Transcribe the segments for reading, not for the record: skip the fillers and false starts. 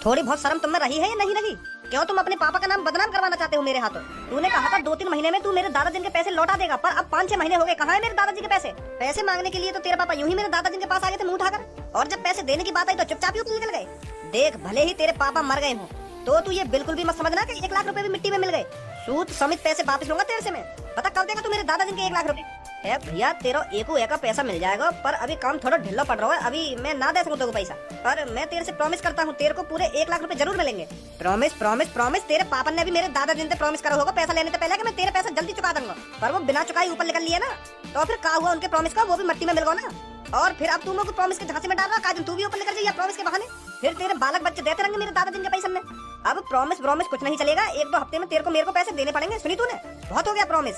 थोड़ी बहुत शर्म तुम में रही है या नहीं रही? क्यों तुम अपने पापा का नाम बदनाम करवाना चाहते हो मेरे हाथों? तूने कहा था 2-3 महीने में तू मेरे दादाजी के पैसे लौटा देगा, पर अब 5-6 महीने हो गए। कहाँ है मेरे दादाजी के पैसे? पैसे मांगने के लिए तो तेरे पापा यूं ही मेरे दादाजी के पास आ गए थे मुंह उठाकर, और जब पैसे देने की बात आई तो चुपचाप ही निकल गए। देख, भले ही तेरे पापा मर गए हों, तो तू ये बिल्कुल भी मत समझना कि 1 लाख रुपए भी मिट्टी में मिल गए। सूद समेत पैसे वापस लूंगा तेरे से मैं। पता कब देगा तू मेरे दादाजी के 1 लाख रुपए? है भैया, तेरा एको का पैसा मिल जाएगा, पर अभी काम थोड़ा ढिल्ला पड़ रहा है, अभी मैं ना दे सकूं तेरे को पैसा। पर मैं तेरे से प्रॉमिस करता हूँ, तेरे को पूरे 1 लाख रुपए जरूर मिलेंगे। Promise promise promise. तेरे पापा ने भी मेरे दादाजी से प्रॉमिस करा होगा पैसा लेने से पहले कि मैं तेरे पैसा जल्दी चुका दूंगा, पर वो बिना चुकाई ऊपर निकल लिए ना, तो फिर क्या हुआ उनके प्रॉमिस का? वो भी मिट्टी में मिल गया ना। और फिर अब तुम लोग प्रॉमिस के झांसे में डाल रहा, काजन तू भी ऊपर निकल जाइए प्रॉमिस के बहाने। फिर तेरे बालक बच्चे देते रहेंगे मेरे दादाजी के पैसे में। अब प्रॉमिस प्रॉमिस कुछ नहीं चलेगा, 1-2 हफ्ते में तेरे को मेरे को पैसे देने पड़ेंगे। सुनी तूने? बहुत हो गया प्रॉमिस।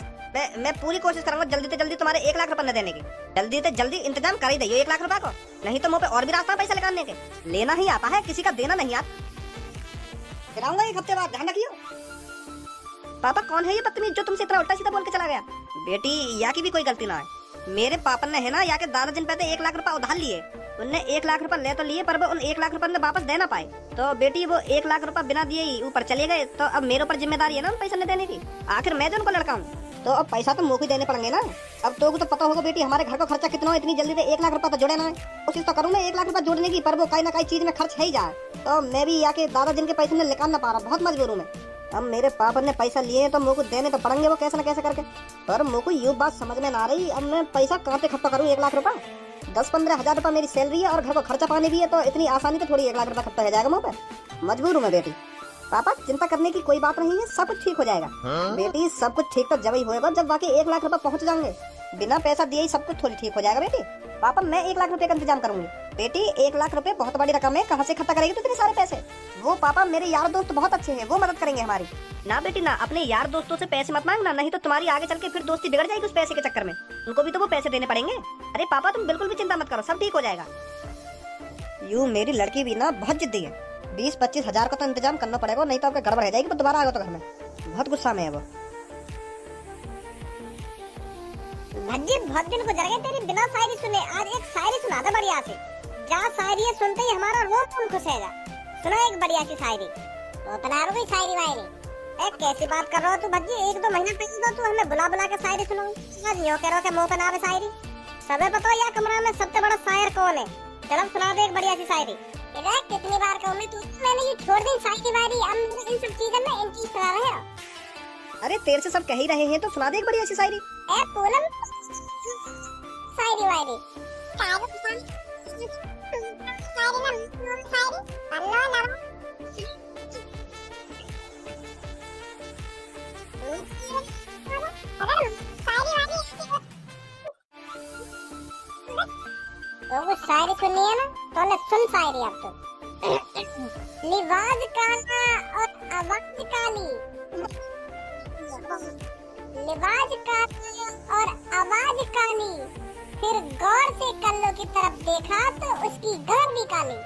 मैं पूरी कोशिश करूंगा जल्दी से जल्दी तुम्हारे 1 लाख रुपए न देने की। जल्दी से जल्दी इंतजाम कर ही दे 1 लाख रुपए को, नहीं तो मुंह पे और भी रास्ता पैसा निकालने के। लेना ही आता है, किसी का देना नहीं आता। गिराऊंगा 1 हफ्ते बाद, ध्यान रखियो। पापा कौन है ये बदतमीज जो तुमसे इतना उल्टा सीधा बोल के चला गया? बेटी, या की भी कोई गलती ना है। मेरे पापा ने है ना या के दादाजी पे 1 लाख रुपए उधार लिए। उनने 1 लाख रुपए ले तो लिए, पर वो उन 1 लाख रुपए ने वापस दे ना पाए। तो बेटी, वो 1 लाख रुपए बिना दिए ही ऊपर चले गए। तो अब मेरे ऊपर जिम्मेदारी है ना उन पैसे न देने की। आखिर मैं जो उनको लड़का हूँ, तो अब पैसा तो मुँह ही देने पड़ेंगे ना। अब तो पता होगा बेटी, हमारे घर का खर्चा कितना हो, इतनी जल्दी से 1 लाख रुपए तो जोड़े ना है। कोशिश तो करूँ मैं 1 लाख रुपए जोड़ने की, पर वो कहीं ना कहीं चीज में खर्च है ही जाए। तो मैं भी या के दादाजी के पैसे निकाल ना पा रहा, बहुत मजबूर हूँ मैं। अब मेरे पापा ने पैसा लिए तो मुझको देने तो पड़ेंगे वो कैसे न कैसे करके। पर मुझको ये बात समझ में ना रही, अब मैं पैसा कहाँ पे खर्चा करूँ 1 लाख रुपए? 10-15 हजार रुपए मेरी सैलरी है और घर को खर्चा पानी भी है, तो इतनी आसानी तो थोड़ी 1 लाख रुपए खर्चा हो जाएगा मुँह पे। मजबूर हूँ मैं बेटी। पापा चिंता करने की कोई बात नहीं है, सब कुछ ठीक हो जाएगा। बेटी, सब कुछ ठीक तो जब ही होगा जब वाकई 1 लाख रुपए पहुँच जाएंगे। बिना पैसा दिए ही सब कुछ थोड़ी ठीक हो जाएगा बेटी। पापा, मैं 1 लाख रुपए का इंतजाम करूंगी। बेटी, 1 लाख रुपए बहुत बड़ी रकम है, कहाँ से खर्चा करेगी तू इतने सारे पैसे? वो पापा, मेरे यार दोस्त बहुत अच्छे हैं, वो मदद करेंगे हमारी। ना बेटी ना, अपने यार दोस्तों से पैसे मत मांगना, नहीं तो तुम्हारी आगे चल के फिर दोस्ती बिगड़ जाएगी उस पैसे के चक्कर में। उनको भी तो वो पैसे देने पड़ेंगे। अरे पापा, तुम बिल्कुल भी चिंता मत करो, सब ठीक हो जाएगा। यूं मेरी लड़की भी ना बहुत जिद्दी है। 20-25 हजार का तो इंतजाम करना पड़ेगा, नहीं तो आपका गड़बड़ हो जाएगी। वो दोबारा आएगा तो घर में बहुत गुस्सा में है वो। भज्जी, बहुत दिन गुजर गए तेरी बिना शायरी सुने। आज एक शायरी सुना दे बढ़िया से। जहाँ शायरी सुनते ही हमारा रोज खून खुश है। सुना एक बढ़िया सी शायरी। तो बना रही शायरी वायरी। कैसी बात कर रहा हो तू भज्जी? 1-2 महीने पहले तो तू हमें बुला बुला के शायरी सुनाऊंगी, आज यूं कह रहा है कि मुंह पे ना आवे शायरी। सबे पता है या कमरा में सबसे बड़ा शायर कौन है? चलो सुना दे एक बढ़िया सी शायरी। कितनी बार कहूँ मैं, तू मैंने ये छोड़ दी शायरी वायरी, अब इन सब चीजों में इंची सुना रहे हो। अरे तेरे से सब कह ही रहे हैं तो सुना दे एक बढ़िया सी शायरी। पूनम, शायरी वायरी। तो शायरी सुननी है ना, तो सुन शायरी। अब तो लिबास काला और आवाज काली, लिबास काला और आवाज काली, फिर गौर से कल्लो की तरफ देखा तो उसकी गर्द भी काली।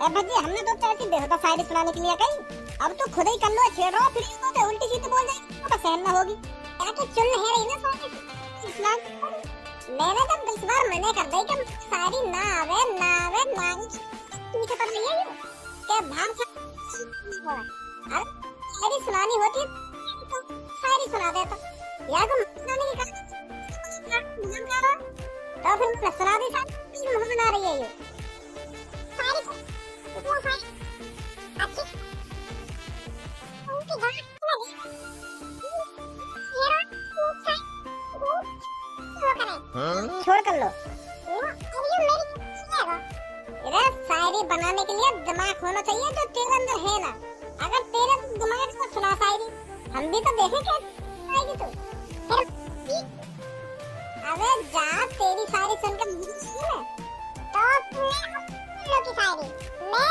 भज्जी, हमने तो ऐसी बेहुदा शायरी सुनाने के लिए कही, अब तो खुद ही कल्लो छेड़ रहा, फिर इसको उल्टी सीधी बोल जाएगी तो सहन ना होगी। क्या चुन है रही ना शायरी। मैंने तो 10 बार मना कर दी कि शायरी ना आवे ना आवे ना आवे। मुझे पता नहीं है क्या भाग जा। अरे शायरी सुनानी होती तो शायरी सुना देता, या तो सुनाने की तो फिर मैं सुना दी शायरी। मुझे बना रही है ये शायरी अच्छी उनकी बात छोड़ कर लो। शायरी बनाने के लिए दिमाग होना चाहिए जो तेरे अंदर है ना। अगर तेरे दिमाग को सुना शायरी, हम भी तो देखें क्या आएगी तू। अबे जा, तेरी शायरी सुनकर मुझे सुन तो मैं की शायरी मैं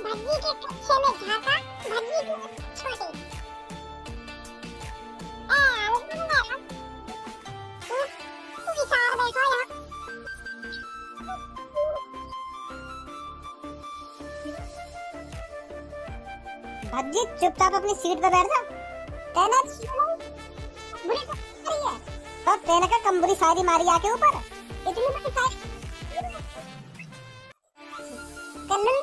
भज्जी के कच्चे में झाका, भज्जी की छोटी भज्जी चुपचाप अपनी सीट पे बैठ जा। तेने बुरी शायरी है तो तेने का कम बुरी शायरी मारी आके ऊपर, इतनी बड़ी शायरी कन्नन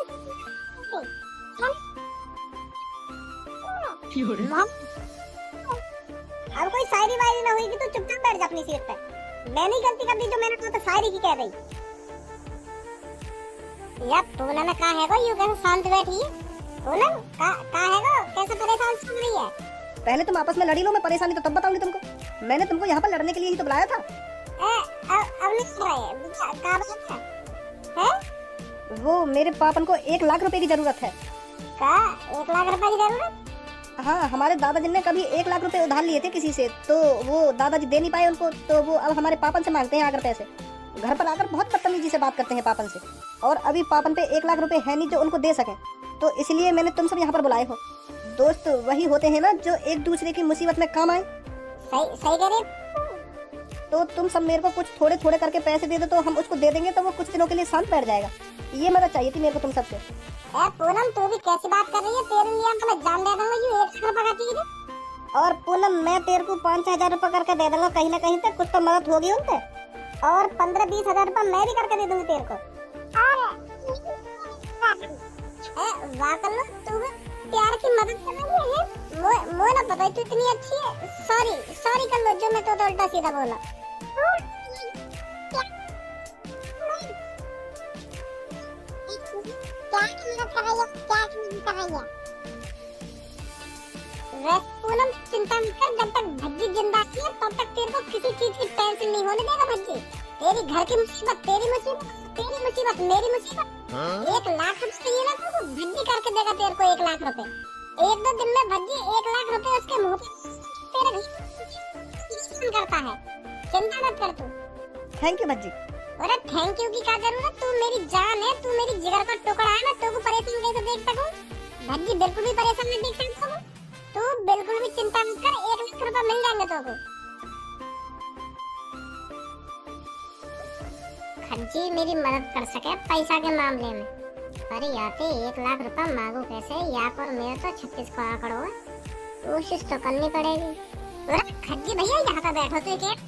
अब कोई शायरी वायरी ना हुई कि तू चुपचाप बैठ जा अपनी सीट पे। मैंने ही गलती कर दी जो मैंने कहा था शायरी की कह रही। यार पूनम कहाँ है वो, यूं कैसे शांत बैठी है? पूनम कहाँ है वो, कैसे परेशान सुन रही है? पहले तुम आपस में लड़ी लो, मैं परेशानी तो तब बताऊंगी तुमको। मैंने तुमको यहाँ पर लड़ने के लिए ही तो बुलाया था। अब नहीं कर रहे क्या बात है? वो मेरे पापन को 1 लाख रुपए की जरूरत है। क्या 1 लाख रुपए की जरूरत? हाँ, हमारे दादाजी ने कभी 1 लाख रुपए उधार लिए थे किसी से, तो वो दादाजी दे नहीं पाए उनको, तो वो अब हमारे पापन से मांगते हैं आकर पैसे। घर पर आकर बहुत बदतमीजी से बात करते हैं पापन से, और अभी पापन पे 1 लाख रुपए है नहीं जो उनको दे सके, तो इसलिए मैंने तुम सब यहाँ पर बुलाए हो। दोस्त वही होते हैं ना जो एक दूसरे की मुसीबत में काम आए। सही कह रहे। तो तुम सब मेरे को कुछ थोड़े थोड़े करके पैसे दे दो, तो हम उसको दे देंगे, तो वो कुछ दिनों के लिए शांत बैठ जाएगा। ये मदद चाहिए थी मेरे को तुम सबसे। पूनम तू भी कैसी बात कर रही है? तेरे लिए मैं जान दे दूंगा, ये 1 लाख रुपए का चीज। और पूनम मैं तेरे को 5-6 हजार रुपए करके दे दूंगा, कहीं ना कहीं तक कुछ तो मदद होगी उनसे। और 15-20 हजार रुपए मैं भी करके दे दूंगी तेरे को। वाह कल्लू, तू भी प्यार की मदद कर रही है। मुझे ना पता तू इतनी अच्छी है। सॉरी कल्लू, जो मैं तो उल्टा सीधा बोला। पूनम चिंता मत कर, जब तक भज्जी जिंदा है तब तक तेरे को किसी चीज की टेंशन नहीं होने देगा भज्जी। तेरी घर की मुसीबत तेरी मुसीबत मेरी मुसीबत। 1 लाख रुपए चाहिए ना तो भज्जी करके देगा तेरे को 1 लाख रुपए। 1-2 दिन में भज्जी 1 लाख रुपए उसके मुंह पे तेरे घर करता है। चिंता मत कर तू। Thank you Bhajji. अरे थैंक यू की क्या जरूरत, तू मेरी जान है, तू मेरी जिगर का टुकड़ा है। मैं तेरे को परेशान कैसे देख सकूं? भज्जी बिल्कुल भी परेशान नहीं देख सकता हूं। तू बिल्कुल भी चिंता मत कर, 1 लाख रुपए मिल जाएंगे तेरे को। खज्जी मेरी मदद कर सके पैसा के मामले में। अरे याते 1 लाख रुपए मांगू कैसे? यहाँ पर मेरे तो 36 का आंकड़ा हुआ, कोशिश तो करनी पड़ेगी। अरे खज्जी भैया यहाँ पे बैठो तो एक